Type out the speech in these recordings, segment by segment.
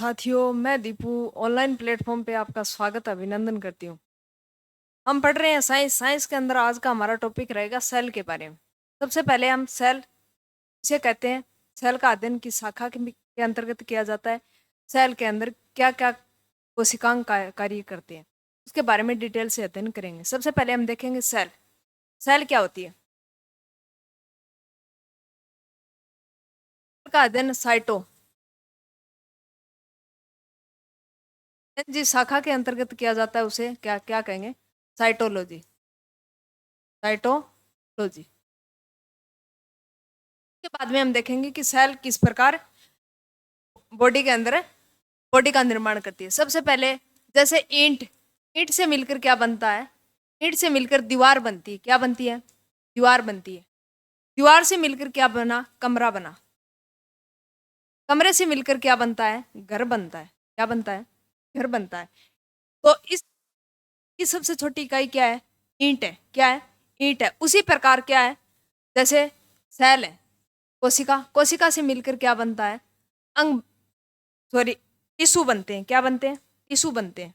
साथियों, मैं Deepu online platform पे आपका स्वागत अभिनंदन करती हूँ। हम पढ़ रहे हैं साइंस के अंदर आज का हमारा टॉपिक रहेगा सेल के बारे में। सबसे पहले हम सेल इसे कहते हैं। सेल का अध्ययन किस शाखा के अंतर्गत किया जाता है, सेल के अंदर क्या क्या कोशिकांग कार्य करते हैं, उसके बारे में डिटेल से अध्ययन करेंगे। सबसे पहले हम देखेंगे सेल। सेल क्या होती है? सेल का अध्ययन जिस शाखा के अंतर्गत किया जाता है उसे क्या क्या कहेंगे? साइटोलॉजी। साइटोलॉजी के बाद में हम देखेंगे कि सेल किस प्रकार बॉडी के अंदर बॉडी का निर्माण करती है। सबसे पहले जैसे ईंट, ईंट से मिलकर क्या बनता है? ईंट से मिलकर दीवार बनती है। क्या बनती है? दीवार बनती है। दीवार से मिलकर क्या बना? कमरा बना। कमरे से मिलकर क्या बनता है? घर बनता है। क्या बनता है? घर बनता है। तो इसकी सबसे छोटी इकाई क्या है? ईंट है। क्या है? ईंट है। उसी प्रकार क्या है, जैसे सेल है, कोशिका, कोशिका से मिलकर क्या बनता है? अंग, सॉरी, टिश्यू बनते हैं। क्या बनते हैं? टिश्यू बनते हैं।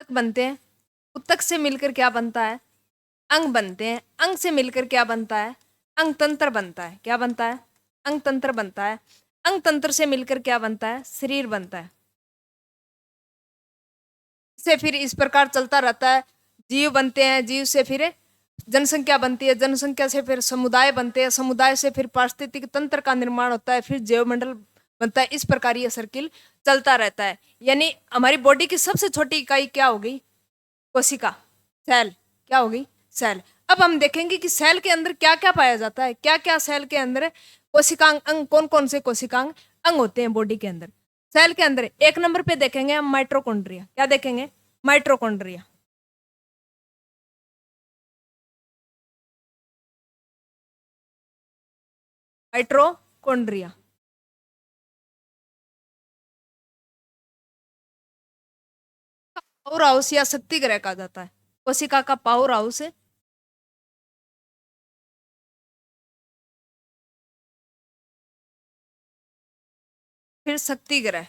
ऊतक बनते हैं। ऊतक से मिलकर क्या बनता है? अंग बनते हैं। अंग से मिलकर क्या बनता है? अंग तंत्र बनता है। क्या बनता है? अंग तंत्र बनता है। अंग तंत्र से मिलकर क्या बनता है? शरीर बनता है। से फिर इस प्रकार चलता रहता है। जीव बनते हैं, जीव से फिर जनसंख्या बनती है, जनसंख्या से फिर समुदाय बनते हैं, समुदाय से फिर पारिस्थितिक तंत्र का निर्माण होता है, फिर जैव मंडल बनता है। इस प्रकार ये सर्किल चलता रहता है। यानी हमारी बॉडी की सबसे छोटी इकाई क्या हो गई? कोशिका, सेल। क्या हो गई? सेल। अब हम देखेंगे कि सेल के अंदर क्या क्या पाया जाता है, क्या क्या सेल के अंदर कोशिकांग अंग, कौन कौन से कोशिकांग अंग होते हैं बॉडी के अंदर। सेल के अंदर एक नंबर पे देखेंगे हम माइट्रोकॉन्ड्रिया। क्या देखेंगे? माइट्रोकॉन्ड्रिया। माइट्रोकॉन्ड्रिया पावर हाउस या शक्ति ग्रह कहा जाता है। कोशिका का पावर हाउस है, फिर शक्ति ग्रह।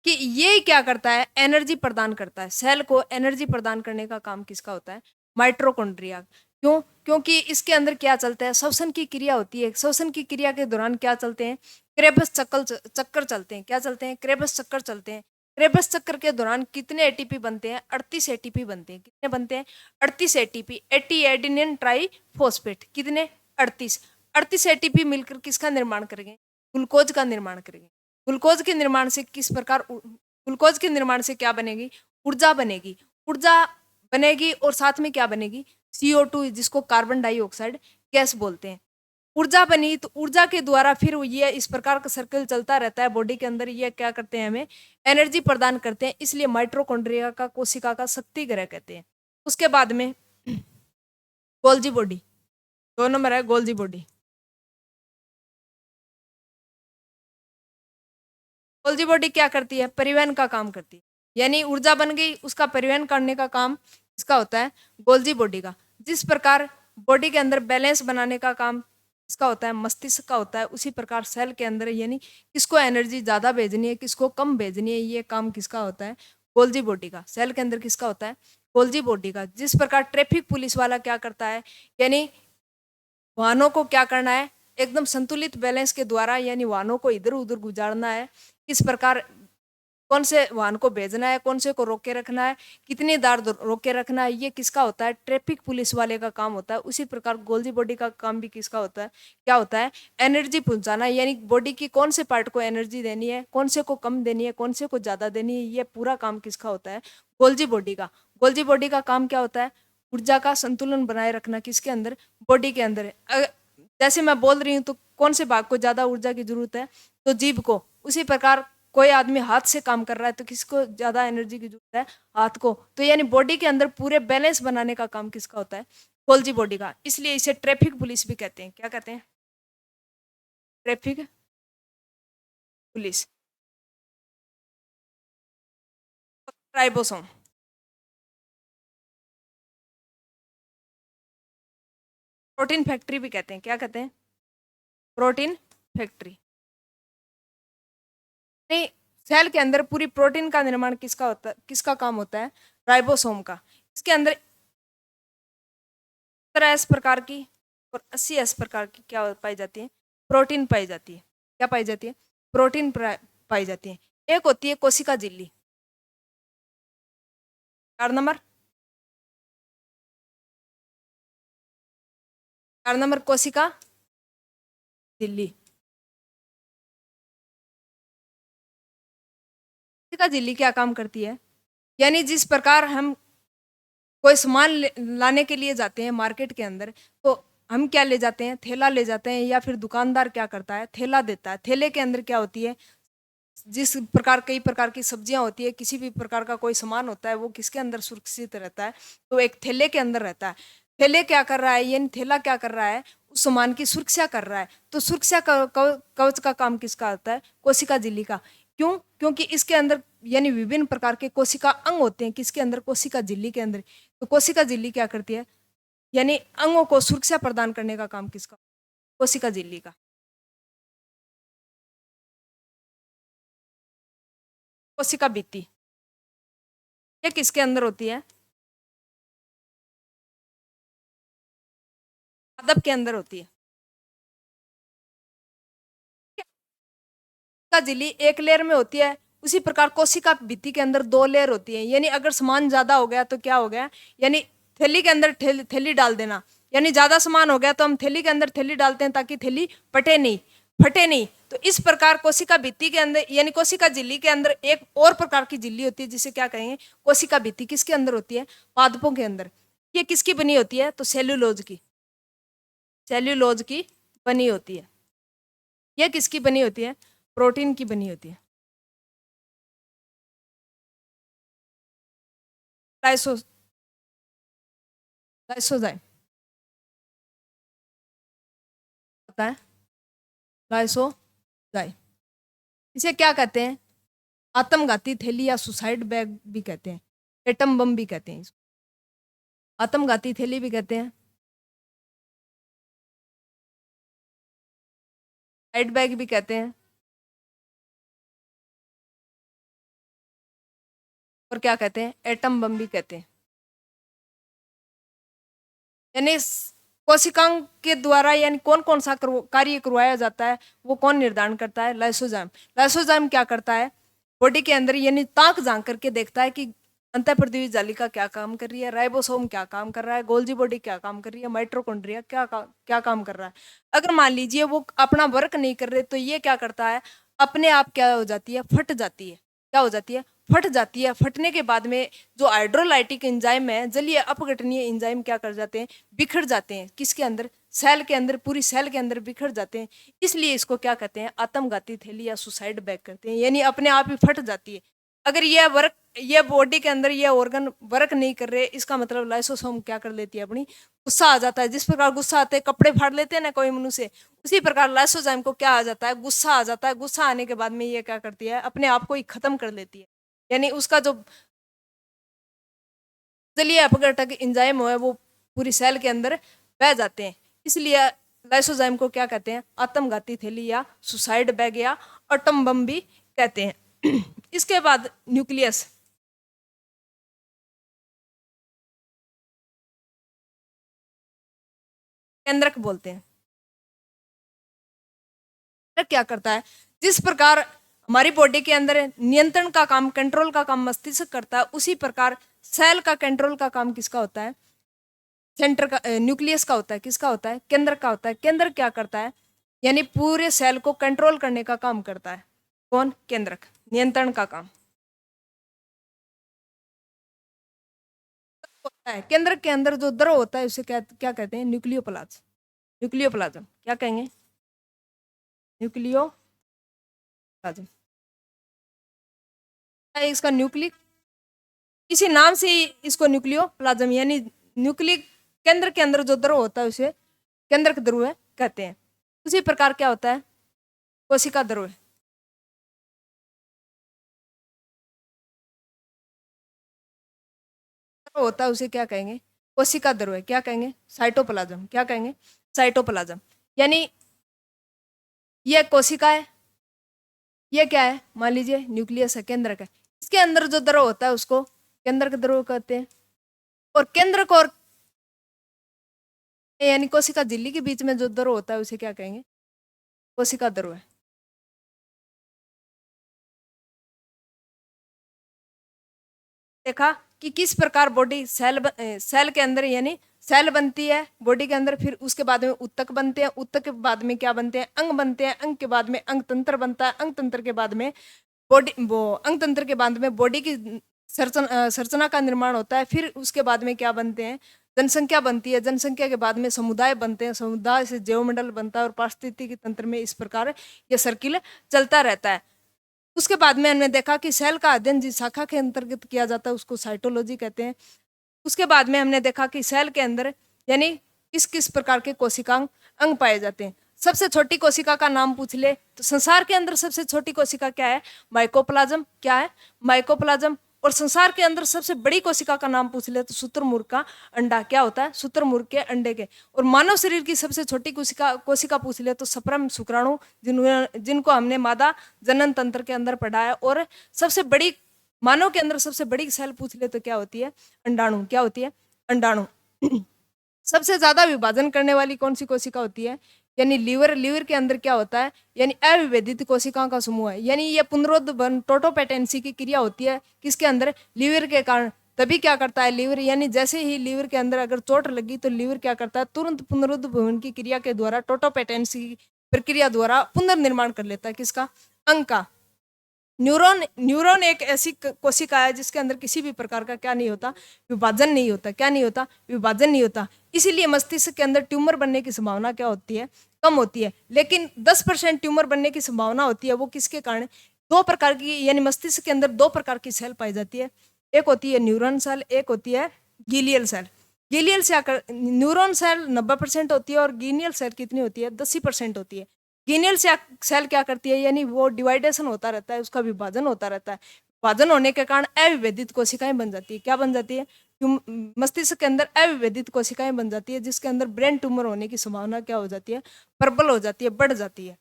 कि ये क्या करता है? एनर्जी प्रदान करता है। सेल को एनर्जी प्रदान करने का काम किसका होता है? माइट्रोकॉन्ड्रिया। क्यों? क्योंकि इसके अंदर क्या चलता है? श्वसन की क्रिया होती है। श्वसन की क्रिया के दौरान क्या चलते हैं? क्रेबस चक्कर चलते हैं। क्या चलते हैं? क्रेबस चक्कर चलते हैं। क्रेबस चक्कर के दौरान कितने एटीपी बनते हैं? 38 एटीपी बनते हैं। कितने बनते हैं? 38 एटीपी। 80 adenine triphosphate. कितने? 38। 38 एटीपी मिलकर किसका निर्माण करेंगे? ग्लूकोज का निर्माण करेंगे। ग्लूकोज के निर्माण से किस प्रकार ग्लूकोज के निर्माण से क्या बनेगी? ऊर्जा बनेगी। ऊर्जा बनेगी और साथ में क्या बनेगी? CO2, जिसको कार्बन डाइऑक्साइड गैस बोलते हैं। ऊर्जा बनी तो ऊर्जा के द्वारा फिर ये इस प्रकार का सर्कल चलता रहता है बॉडी के अंदर। ये क्या करते हैं? हमें एनर्जी प्रदान करते हैं। इसलिए माइट्रोकॉन्ड्रिया का कोशिका का शक्ति ग्रह कहते हैं। उसके बाद में गोल्जी बॉडी, 2 नंबर है गोल्जी बॉडी। गोल्जी बॉडी क्या करती है? परिवहन का काम करती है। यानी ऊर्जा बन गई, उसका परिवहन करने का काम इसका होता है, गोल्जी बॉडी का। जिस प्रकार बॉडी के अंदर बैलेंस बनाने का काम इसका होता है, मस्तिष्क का होता है, उसी प्रकार सेल के अंदर यानी किसको एनर्जी ज्यादा भेजनी है, किसको कम भेजनी है, ये काम किसका होता है? गोल्जी बॉडी का। सेल के अंदर किसका होता है? गोल्जी बॉडी का। जिस प्रकार ट्रैफिक पुलिस वाला क्या करता है, यानी वाहनों को क्या करना है? एकदम संतुलित बैलेंस के द्वारा, यानी वाहनों को इधर उधर गुजारना है। किस प्रकार कौन से वाहन को भेजना है, कौन से को रोक के रखना है, कितनी देर रोक के रखना है, ये किसका होता है? ट्रैफिक पुलिस वाले का काम होता है। उसी प्रकार गोल्जी बॉडी का काम भी किसका होता है? क्या होता है? एनर्जी पहुंचाना। यानी बॉडी की कौन से पार्ट को एनर्जी देनी है, कौन से को कम देनी है, कौन से को ज्यादा देनी है, ये पूरा काम किसका होता है? गोल्जी बॉडी का। गोल्जी बॉडी का काम क्या होता है? ऊर्जा का संतुलन बनाए रखना। किसके अंदर? बॉडी के अंदर। जैसे मैं बोल रही हूँ तो कौन से भाग को ज्यादा ऊर्जा की जरूरत है? तो जीभ को। उसी प्रकार कोई आदमी हाथ से काम कर रहा है तो किसको ज्यादा एनर्जी की जरूरत है? हाथ को। तो यानी बॉडी के अंदर पूरे बैलेंस बनाने का काम किसका होता है? गोल्जी बॉडी का। इसलिए इसे ट्रैफिक पुलिस भी कहते हैं। क्या कहते हैं? Traffic police. Ribosome. Protein factory भी कहते हैं। क्या कहते हैं? Protein factory. नहीं, सेल के अंदर पूरी प्रोटीन का निर्माण किसका होता है, किसका काम होता है? राइबोसोम का। इसके अंदर 17 प्रकार की और 80 प्रकार की क्या पाई जाती है? प्रोटीन पाई जाती है। क्या पाई जाती है? प्रोटीन पाई जाती है। एक होती है कोशिका झिल्ली। 4 नंबर, 4 नंबर कोशिका झिल्ली। कोशिका झिल्ली क्या काम करती है? यानी जिस प्रकार हम कोई सामान लाने के लिए जाते हैं मार्केट के अंदर, तो हम क्या ले जाते हैं? थैला ले जाते हैं, या फिर दुकानदार क्या करता है? थैला देता है। थैले के अंदर क्या होती है? जिस प्रकार कई प्रकार की सब्जियां होती है, किसी भी प्रकार का कोई सामान होता है, वो किसके अंदर सुरक्षित रहता है? तो एक थैले के अंदर रहता है। थैले क्या कर रहा है? यानी थैला क्या कर रहा है? उस सामान की सुरक्षा कर रहा है। तो सुरक्षा कवच का काम किसका होता है? कोशिका झिल्ली का। क्यों? क्योंकि इसके अंदर यानी विभिन्न प्रकार के कोशिका अंग होते हैं। किसके अंदर? कोशिका झिल्ली के अंदर। तो कोशिका झिल्ली क्या करती है? यानी अंगों को सुरक्षा प्रदान करने का काम किसका? कोशिका झिल्ली का। कोशिका भित्ति ये किसके अंदर होती है? पादप के अंदर होती है। कोशिका झिल्ली एक लेयर में होती है। उसी प्रकार कोशिका भित्ति के अंदर 2 लेयर होती है। यानी अगर सामान ज्यादा हो गया तो क्या हो गया? यानी थैली के अंदर थैली डाल देना। यानी ज्यादा सामान हो गया तो हम थैली के अंदर थैली डालते हैं ताकि थैली फटे नहीं, फटे नहीं। तो इस प्रकार कोशिका भित्ति के अंदर यानी कोशिका झिल्ली के अंदर एक और प्रकार की झिल्ली होती है, जिसे क्या कहेंगे? कोशिका भित्ति। किसके अंदर होती है? पादपों के अंदर। ये किसकी बनी होती है? तो सेल्यूलोज की। सेल्यूलोज की बनी होती है। यह किसकी बनी होती है? प्रोटीन की बनी होती है। लाइसो लाइसोजाइम होता है। लाइसोजाइम इसे क्या कहते हैं? आत्मघाती थैली या सुसाइड बैग भी कहते हैं। एटम बम भी कहते हैं इसको। आत्मघाती थैली भी कहते हैं, साइड बैग भी कहते हैं, और क्या कहते हैं? एटम बम भी कहते हैं। यानी कोशिकाओं के द्वारा यानी कौन कौन सा कार्य करवाया जाता है, वो कौन निर्धारण करता है? लाइसोजाइम। लाइसोजाइम क्या करता है? बॉडी के अंदर यानी ताक झांक करके देखता है कि अंतःपृथ्वी जालिका क्या काम कर रही है, राइबोसोम क्या काम कर रहा है, गोल्जी बॉडी क्या काम कर रही है, माइटोकॉन्ड्रिया क्या काम कर रहा है। अगर मान लीजिए वो अपना वर्क नहीं कर रहे, तो ये क्या करता है? अपने आप क्या हो जाती है? फट जाती है। क्या हो जाती है? फट जाती है। फटने के बाद में जो हाइड्रोलाइटिक एंजाइम है, जलीय अपघटनीय एंजाइम क्या कर जाते हैं? बिखर जाते हैं। किसके अंदर? सेल के अंदर। पूरी सेल के अंदर बिखर जाते हैं। इसलिए इसको क्या कहते हैं? आत्मघाती थैली या सुसाइड बैग करते हैं। यानी अपने आप ही फट जाती है। अगर ये बॉडी के अंदर ये ऑर्गन वर्क नहीं कर रहे, इसका मतलब लाइसोसोम क्या कर लेती है? अपनी गुस्सा आ जाता है। जिस प्रकार गुस्सा आते हैं कपड़े फाड़ लेते हैं ना कोई मनुष्य, उसी प्रकार लाइसोजाइम को क्या आ जाता है? गुस्सा आ जाता है। गुस्सा आने के बाद में ये क्या करती है? अपने आप को ही खत्म कर लेती है। यानी उसका जो जलीय अपघटक एंजाइम है वो पूरी सेल के अंदर बह जाते हैं। इसलिए लाइसोजाइम को क्या कहते हैं? आत्मघाती थैली या सुसाइड बैग या एटम बम भी कहते हैं। इसके बाद न्यूक्लियस, केंद्रक बोलते हैं। केंद्रक क्या करता है? जिस प्रकार हमारी बॉडी के अंदर नियंत्रण का काम, कंट्रोल का काम मस्तिष्क करता है, उसी प्रकार सेल का कंट्रोल का काम किसका होता है? सेंटर का, न्यूक्लियस का होता है। किसका होता है? केंद्र का होता है। केंद्र क्या करता है? यानी पूरे सेल को कंट्रोल करने का काम करता है। कौन? केंद्रक। नियंत्रण का काम होता है। केंद्र के अंदर जो द्रव होता है उसे क्या क्या कहते हैं? न्यूक्लियोप्लाज्म। न्यूक्लियोप्लाज्म क्या कहेंगे? न्यूक्लियोप्लाज्म। इसका न्यूक्लिक इसी नाम से ही इसको न्यूक्लियोप्लाज्म यानी न्यूक्लिक केंद्र के अंदर जो द्रव होता है उसे केंद्रक द्रव कहते हैं। उसी प्रकार क्या होता है? कोशिका द्रव होता है उसे क्या कहेंगे? कोशिका द्रव्य क्या कहेंगे? साइटोप्लाज्म। क्या कहेंगे? साइटोप्लाज्म। यानी ये कोशिका है, ये क्या है? मान लीजिए न्यूक्लियस है, केंद्रक है। इसके अंदर जो द्रव होता है उसको केंद्रक द्रव कहते हैं। और केंद्रक और यानी कोशिका झिल्ली के बीच में जो द्रव होता है उसे क्या कहेंगे? कोशिका द्रव। देखा कि किस प्रकार बॉडी सेल के अंदर यानी सेल बनती है बॉडी के अंदर, फिर उसके बाद में उत्तक बनते हैं, उत्तक के बाद में क्या बनते हैं? अंग बनते हैं, अंग के बाद में अंग तंत्र बनता है, अंग तंत्र के बाद में बॉडी वो अंग तंत्र के बाद में बॉडी की संरचना का निर्माण होता है। फिर उसके बाद में क्या बनते हैं? जनसंख्या बनती है, जनसंख्या के बाद में समुदाय बनते हैं, समुदाय से जैवमंडल बनता है और पारिस्थितिकी तंत्र में इस प्रकार यह सर्किल चलता रहता है। उसके बाद में हमने देखा कि सेल का अध्ययन जिस शाखा के अंतर्गत किया जाता है उसको साइटोलॉजी कहते हैं। उसके बाद में हमने देखा कि सेल के अंदर यानी किस किस प्रकार के कोशिकांग अंग पाए जाते हैं। सबसे छोटी कोशिका का नाम पूछ ले तो संसार के अंदर सबसे छोटी कोशिका क्या है? माइकोप्लाज्म। क्या है? माइकोप्लाज्म। और संसार के अंदर सबसे बड़ी कोशिका का नाम पूछ ले तो शुतुरमुर्ग का अंडा। क्या होता है? शुतुरमुर्ग के अंडे के। और मानव शरीर की सबसे छोटी कोशिका पूछ ले तो सप्रम शुक्राणु, जिनको हमने मादा जनन तंत्र के अंदर पढ़ा है। और सबसे बड़ी मानव के अंदर सबसे बड़ी सेल पूछ ले तो क्या होती है? अंडाणु। क्या होती है? अंडाणु। सबसे ज्यादा विभाजन करने वाली कौन सी कोशिका होती है? यानी लीवर। लीवर के अंदर क्या होता है? यानी अविभेदित कोशिकाओं का समूह है। यानी ये पुनरुत्पादन टोटोपेटेंसी की क्रिया होती है किसके अंदर? लीवर के कारण। तभी क्या करता है लीवर? यानी जैसे ही लीवर के अंदर अगर चोट लगी तो लीवर क्या करता है? तुरंत पुनरुत्पादन की क्रिया के द्वारा टोटोपेटेंसी प्रक्रिया द्वारा पुनर्निर्माण कर लेता है किसका? अंग का। न्यूरॉन। न्यूरॉन एक ऐसी कोशिका है जिसके अंदर किसी भी प्रकार का क्या नहीं होता? विभाजन नहीं होता। क्या नहीं होता? विभाजन नहीं होता। इसीलिए मस्तिष्क के अंदर ट्यूमर बनने की संभावना क्या होती है? कम होती है। लेकिन 10% ट्यूमर बनने की संभावना होती है। वो किसके कारण? दो प्रकार की यानी मस्तिष्क के अंदर दो प्रकार की सेल पाई जाती है। एक होती है न्यूरॉन सेल, एक होती है गीलियल सेल। गीलियल से आकर न्यूरॉन सेल 90% होती है और गीनियल सेल कितनी होती है? 10% होती है। गिनियल सेल क्या करती है? यानी वो डिवाइडेशन होता रहता है, उसका विभाजन होता रहता है। विभाजन होने के कारण अविभेदित कोशिकाएं बन जाती है। क्या बन जाती है? मस्तिष्क के अंदर अविभेदित कोशिकाएं बन जाती है जिसके अंदर ब्रेन ट्यूमर होने की संभावना क्या हो जाती है? प्रबल हो जाती है, बढ़ जाती है।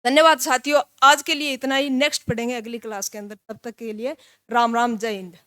धन्यवाद साथियों, आज के लिए इतना ही। नेक्स्ट पढ़ेंगे अगली क्लास के अंदर। तब तक के लिए राम राम, जय हिंद।